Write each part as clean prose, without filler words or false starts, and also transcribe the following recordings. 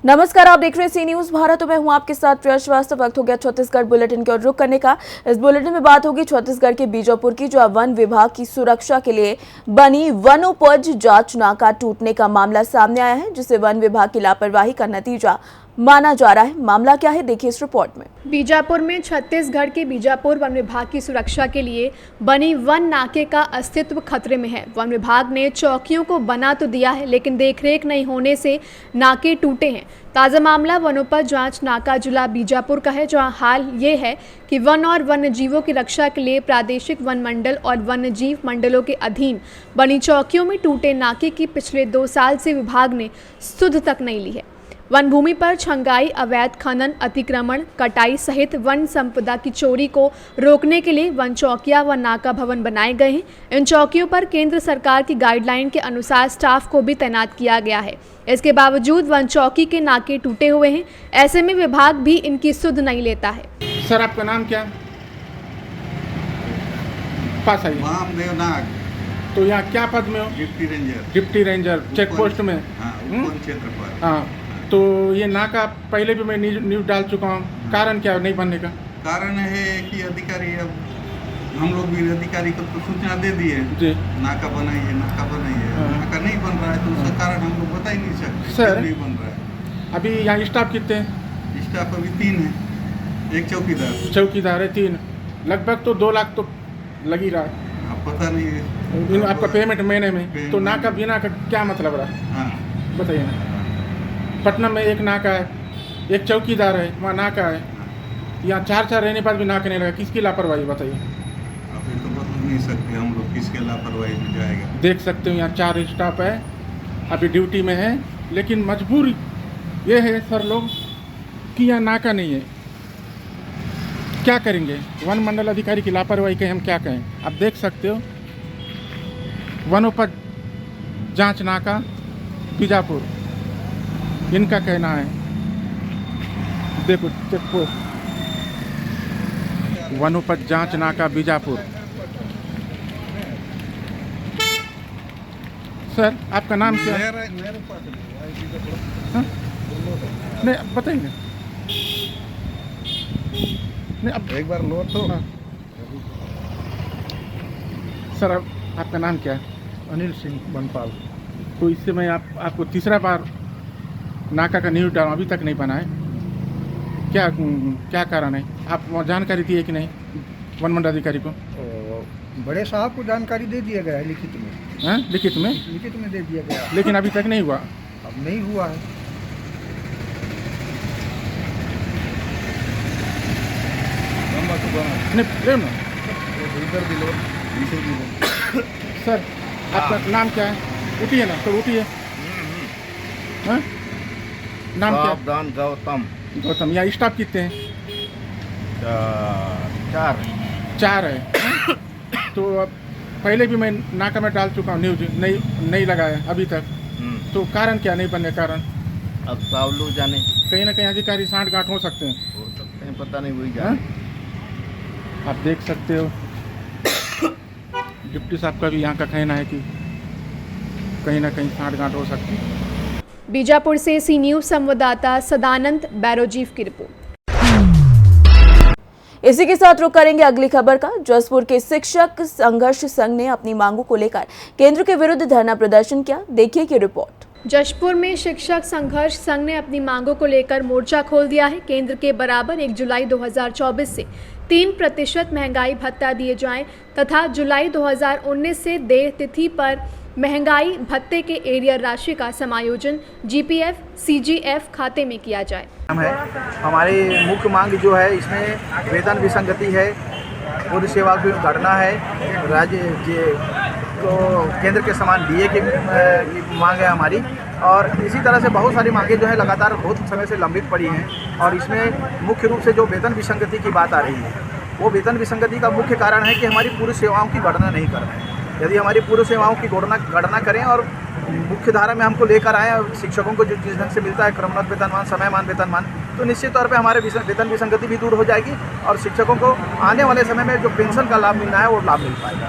नमस्कार, आप देख रहे हैं सी न्यूज भारत। मैं हूं आपके साथ प्रिया श्रीवास्तव। वक्त हो गया छत्तीसगढ़ बुलेटिन की ओर रुख करने का। इस बुलेटिन में बात होगी छत्तीसगढ़ के बीजापुर की, जो वन विभाग की सुरक्षा के लिए बनी वनोपज जांच नाका टूटने का मामला सामने आया है, जिसे वन विभाग की लापरवाही का नतीजा माना जा रहा है। मामला क्या है, देखिए इस रिपोर्ट में। बीजापुर में छत्तीसगढ़ के बीजापुर वन विभाग की सुरक्षा के लिए बनी वन नाके का अस्तित्व खतरे में है। वन विभाग ने चौकियों को बना तो दिया है, लेकिन देखरेख नहीं होने से नाके टूटे हैं। ताज़ा मामला वनोपज जांच नाका जिला बीजापुर का है, जहां हाल ये है कि वन और वन्य जीवों की रक्षा के लिए प्रादेशिक वन मंडल और वन्य जीव मंडलों के अधीन बनी चौकियों में टूटे नाके की पिछले 2 साल से विभाग ने सुध तक नहीं ली है। वन भूमि पर छंगाई, अवैध खनन, अतिक्रमण, कटाई सहित वन संपदा की चोरी को रोकने के लिए वन चौकियां व नाका भवन बनाए गए हैं। इन चौकियों पर केंद्र सरकार की गाइडलाइन के अनुसार स्टाफ को भी तैनात किया गया है। इसके बावजूद वन चौकी के नाके टूटे हुए हैं। ऐसे में विभाग भी इनकी सुध नहीं लेता है। सर, आपका नाम क्या? पास आइए। वामदेव नाग। तो यहाँ क्या पद में हो? Deputy ranger. Deputy ranger check post में। हाँ, उपवन क्षेत्र पर। हाँ, तो ये नाका पहले भी मैं न्यूज डाल चुका हूँ। कारण क्या नहीं बनने का? कारण है कि अधिकारी, अब हम लोग भी अधिकारी को तो सूचना दे दिए जी, नाका बनाइए, नाका बनाइए। नाका नहीं बन रहा है, तो उसका कारण हम लोग बता ही नहीं सकते। सर, नहीं बन रहा है। अभी यहाँ स्टाफ कितने हैं? स्टाफ अभी 3 है, एक चौकीदार। चौकीदार है 3, लगभग तो 2 लाख तो लग ही रहा है। पता नहीं है आपका पेमेंट महीने में, तो नाका बिना का क्या मतलब रहा? हाँ, बताइए ना। पटना में एक नाका है, एक चौकीदार है, वहाँ नाका है। यहाँ 4 रहने पर भी नाका नहीं लगा। किसकी लापरवाही बताइए? अभी तो बता नहीं सकते हम लोग किसके लापरवाही में जाएगा। देख सकते हो यहाँ 4 स्टाफ है, अभी ड्यूटी में है, लेकिन मजबूरी ये है सर लोग कि यहाँ नाका नहीं है। क्या करेंगे? वन मंडल अधिकारी की लापरवाही के हम क्या कहें? आप देख सकते हो वनोपज जांच नाका बीजापुर, इनका कहना है। देखो चेक पोस्ट वनोपज जांच नाका बीजापुर। सर, आपका नाम क्या है? हाँ? नहीं, अब बताइए नहीं, अब एक बार लो तो। हाँ। सर, अब आपका नाम क्या है? अनिल सिंह बनपाल। तो इससे मैं आपको तीसरा बार नाका का न्यूज डालूं, अभी तक नहीं बना है। क्या कारण है? आप जानकारी दिए कि नहीं वन मंडल अधिकारी को? बड़े साहब को जानकारी दे दिया गया है लिखित में। हाँ, लिखित में दे दिया गया है। लेकिन अभी तक नहीं हुआ। अब नहीं हुआ है। नहीं, ना। सर, आपका नाम क्या है? उठिए ना, तो उठिए। हाँ? नाम क्या? सावधान गौतम। गौतम। यहाँ स्टाफ कितने हैं? 4 है। हाँ? तो अब पहले भी मैं नाका में डाल चुका हूँ न्यूज, नहीं लगाया अभी तक। तो कारण क्या नहीं बनने कारण? अब सब लोग जाने, कहीं ना कहीं अधिकारी सांठ गांठ हो सकते हैं। पता नहीं वही हाँ? आप देख सकते हो डिप्टी साहब का भी यहाँ का कहना है कि कहीं ना कहीं सांठ गांठ हो सकती है। बीजापुर से सी न्यूज संवाददाता सदानंद बैरोजीव की रिपोर्ट। इसी के साथ रुक करेंगे अगली खबर का। जसपुर के शिक्षक संघर्ष संघ ने अपनी मांगों को लेकर केंद्र के विरुद्ध धरना प्रदर्शन किया। देखिए की रिपोर्ट। जशपुर में शिक्षक संघर्ष संघ ने अपनी मांगों को लेकर मोर्चा खोल दिया है। केंद्र के बराबर 1 जुलाई 2024 से 3% महंगाई भत्ता दिए जाएं तथा जुलाई 2019 से देय तिथि पर महंगाई भत्ते के एरियर राशि का समायोजन जीपीएफ सीजीएफ खाते में किया जाए। हमारी मुख्य मांग जो है, इसमें वेतन विसंगति है, पूर्व सेवा की गणना है, राज्य तो केंद्र के समान डीए की मांग है हमारी। और इसी तरह से बहुत सारी मांगें जो है लगातार बहुत समय से लंबित पड़ी हैं। और इसमें मुख्य रूप से जो वेतन विसंगति की बात आ रही है, वो वेतन विसंगति का मुख्य कारण है कि हमारी पूर्व सेवाओं की गणना नहीं कर रहे हैं। यदि हमारी पूर्व सेवाओं की गणना करें और मुख्य धारा में हमको लेकर आए, शिक्षकों को जो जिस ढंग से मिलता है क्रमबद्ध वेतनमान, समयमान वेतनमान, तो निश्चित तौर पे हमारे वेतन विसंगति भी दूर हो जाएगी और शिक्षकों को आने वाले समय में जो पेंशन का लाभ मिलना है वो लाभ मिल पाएगा।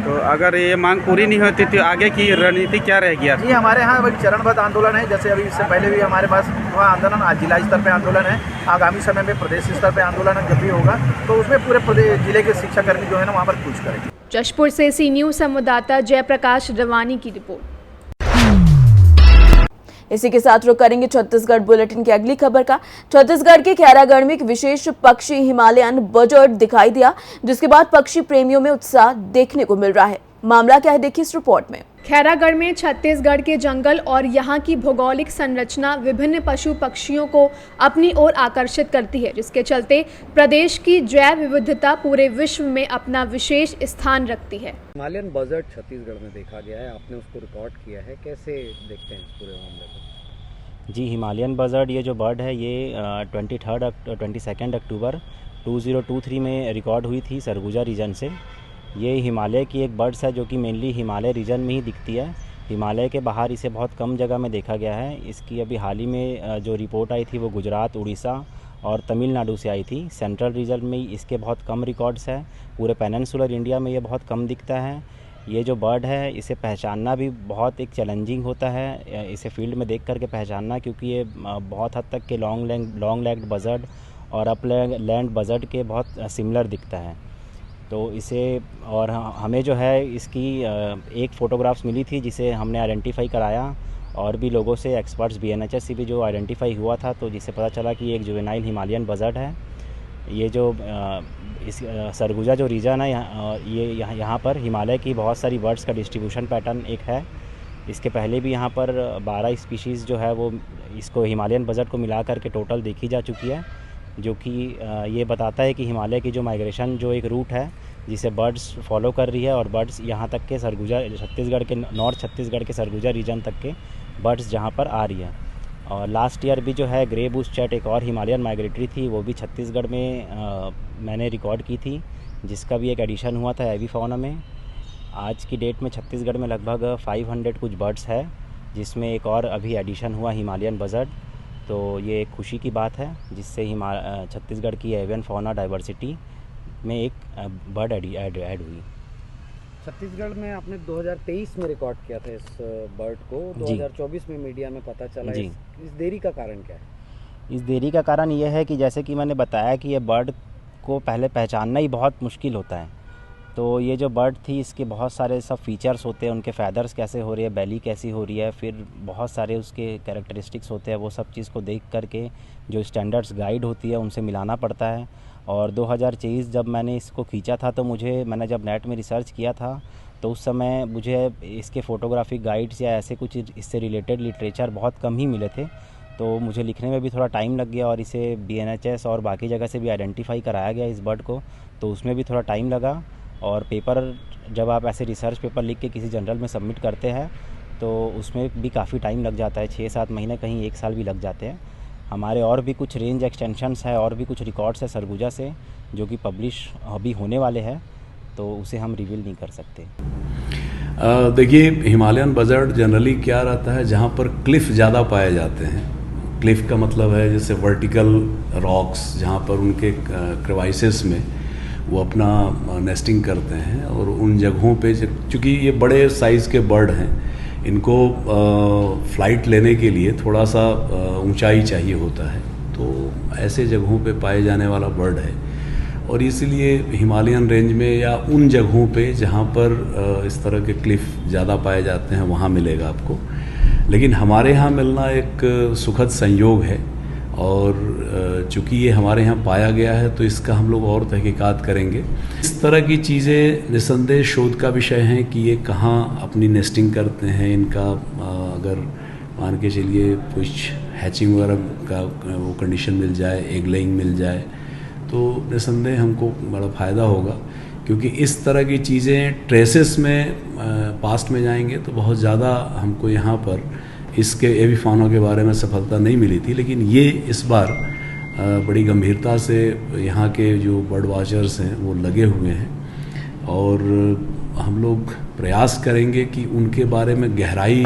तो अगर ये मांग पूरी नहीं होती तो आगे की रणनीति क्या रहेगी? जी हमारे यहाँ वही चरणबद्ध आंदोलन है। जैसे अभी इससे पहले भी हमारे पास हुआ आंदोलन, आज जिला स्तर पे आंदोलन है, आगामी समय में प्रदेश स्तर पे आंदोलन जब भी होगा तो उसमें पूरे प्रदेश जिले के शिक्षाकर्मी जो है ना वहाँ पर कूच करेंगे। जशपुर से सी न्यूज़ संवाददाता जयप्रकाश रवानी की रिपोर्ट। इसी के साथ रुक करेंगे छत्तीसगढ़ बुलेटिन की अगली खबर का। छत्तीसगढ़ के खैरागढ़ में एक विशेष पक्षी हिमालयन बजर्ड दिखाई दिया, जिसके बाद पक्षी प्रेमियों में उत्साह देखने को मिल रहा है। मामला क्या है, देखिए इस रिपोर्ट में। खैरागढ़ में छत्तीसगढ़ के जंगल और यहाँ की भौगोलिक संरचना विभिन्न पशु पक्षियों को अपनी ओर आकर्षित करती है, जिसके चलते प्रदेश की जैव विविधता पूरे विश्व में अपना विशेष स्थान रखती है। हिमालयन बजर्ड छत्तीसगढ़ में देखा गया है, आपने उसको रिकॉर्ड किया है, कैसे देखते हैं इस पूरे मामले को? जी, हिमालयन बजर्ड ये जो बर्ड है ये 22 अक्टूबर 2023 में रिकॉर्ड हुई थी सरगुजा रीजन से। ये हिमालय की एक बर्ड्स है जो कि मेनली हिमालय रीजन में ही दिखती है। हिमालय के बाहर इसे बहुत कम जगह में देखा गया है। इसकी अभी हाल ही में जो रिपोर्ट आई थी वो गुजरात, उड़ीसा और तमिलनाडु से आई थी। सेंट्रल रीजन में इसके बहुत कम रिकॉर्ड्स है। पूरे पेनिनसुलर इंडिया में ये बहुत कम दिखता है। ये जो बर्ड है इसे पहचानना भी बहुत एक चैलेंजिंग होता है, इसे फील्ड में देख करके पहचानना, क्योंकि ये बहुत हद तक के लॉन्ग लेग्ड बजर्ड और अपलैंड बजर्ड के बहुत सिमिलर दिखता है। तो इसे और हमें जो है इसकी एक फ़ोटोग्राफ्स मिली थी जिसे हमने आइडेंटिफाई कराया, और भी लोगों से, एक्सपर्ट्स BNHS से भी जो आइडेंटिफाई हुआ था, तो जिससे पता चला कि ये एक जुवेनाइल हिमालयन बजर्ड है। ये जो इस सरगुजा जो रीजन है यहाँ पर हिमालय की बहुत सारी बर्ड्स का डिस्ट्रीब्यूशन पैटर्न एक है। इसके पहले भी यहाँ पर 12 स्पीशीज़ जो है वो इसको हिमालयन बजर्ड को मिला करके टोटल देखी जा चुकी है, जो कि ये बताता है कि हिमालय की जो माइग्रेशन जो एक रूट है जिसे बर्ड्स फॉलो कर रही है, और बर्ड्स यहाँ तक के सरगुजा छत्तीसगढ़ के नॉर्थ छत्तीसगढ़ के सरगुजा रीजन तक के बर्ड्स जहाँ पर आ रही है। और लास्ट ईयर भी जो है ग्रे बूस चैट एक और हिमालयन माइग्रेटरी थी, वो भी छत्तीसगढ़ में मैंने रिकॉर्ड की थी, जिसका भी एक एडिशन हुआ था एवी फाउना में। आज की डेट में छत्तीसगढ़ में लगभग 500 कुछ बर्ड्स है, जिसमें एक और अभी एडिशन हुआ हिमालयन बजर्ड। तो ये एक खुशी की बात है, जिससे छत्तीसगढ़ की एवियन फाउना डाइवर्सिटी में एक बर्ड ऐड हुई। छत्तीसगढ़ में आपने 2023 में रिकॉर्ड किया था इस बर्ड को, 2024 में मीडिया में पता चला। इस देरी का कारण क्या है? इस देरी का कारण ये है कि जैसे कि मैंने बताया कि ये बर्ड को पहले पहचानना ही बहुत मुश्किल होता है। तो ये जो बर्ड थी इसके बहुत सारे सब फीचर्स होते हैं, उनके फैदर्स कैसे हो रही है, बेली कैसी हो रही है, फिर बहुत सारे उसके कैरेक्टरिस्टिक्स होते हैं। वो सब चीज़ को देख करके जो स्टैंडर्ड्स गाइड होती है उनसे मिलाना पड़ता है। और 2023 जब मैंने इसको खींचा था तो मैंने जब नेट में रिसर्च किया था तो उस समय मुझे इसके फ़ोटोग्राफिक गाइड्स या ऐसे कुछ इससे रिलेटेड लिटरेचर बहुत कम ही मिले थे। तो मुझे लिखने में भी थोड़ा टाइम लग गया, और इसे BNHS और बाकी जगह से भी आइडेंटिफाई कराया गया इस बर्ड को, तो उसमें भी थोड़ा टाइम लगा। और पेपर जब आप ऐसे रिसर्च पेपर लिख के किसी जर्नल में सबमिट करते हैं तो उसमें भी काफ़ी टाइम लग जाता है, 6-7 महीने, कहीं 1 साल भी लग जाते हैं। हमारे और भी कुछ रेंज एक्सटेंशंस है और भी कुछ रिकॉर्ड्स है सरगुजा से जो कि पब्लिश अभी होने वाले हैं, तो उसे हम रिवील नहीं कर सकते। देखिए, हिमालयन बजर्ड जनरली क्या रहता है, जहाँ पर क्लिफ ज़्यादा पाए जाते हैं। क्लिफ का मतलब है जैसे वर्टिकल रॉक्स, जहाँ पर उनके क्रेवाइसेस में वो अपना नेस्टिंग करते हैं, और उन जगहों पे चूँकि ये बड़े साइज़ के बर्ड हैं, इनको फ़्लाइट लेने के लिए थोड़ा सा ऊंचाई चाहिए होता है, तो ऐसे जगहों पे पाए जाने वाला बर्ड है। और इसीलिए हिमालयन रेंज में या उन जगहों पे जहाँ पर इस तरह के क्लिफ ज़्यादा पाए जाते हैं वहाँ मिलेगा आपको। लेकिन हमारे यहाँ मिलना एक सुखद संयोग है, और चूँकि ये हमारे यहाँ पाया गया है तो इसका हम लोग और तहकीकात करेंगे। इस तरह की चीज़ें निसंदेह शोध का विषय हैं कि ये कहाँ अपनी नेस्टिंग करते हैं। इनका अगर मान के चलिए कुछ हैचिंग वगैरह का वो कंडीशन मिल जाए, एग लेइंग मिल जाए, तो निसंदेह हमको बड़ा फ़ायदा होगा, क्योंकि इस तरह की चीज़ें ट्रेसेस में पास्ट में जाएंगे तो बहुत ज़्यादा हमको यहाँ पर इसके एवी फाउना के बारे में सफलता नहीं मिली थी। लेकिन ये इस बार बड़ी गंभीरता से यहाँ के जो बर्ड वॉचर्स हैं वो लगे हुए हैं, और हम लोग प्रयास करेंगे कि उनके बारे में गहराई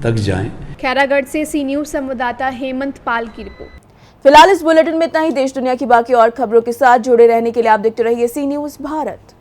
तक जाएं। खैरागढ़ से सी न्यूज़ संवाददाता हेमंत पाल की रिपोर्ट। फिलहाल इस बुलेटिन में इतना ही। देश दुनिया की बाकी और खबरों के साथ जुड़े रहने के लिए आप देखते रहिए सी न्यूज़ भारत।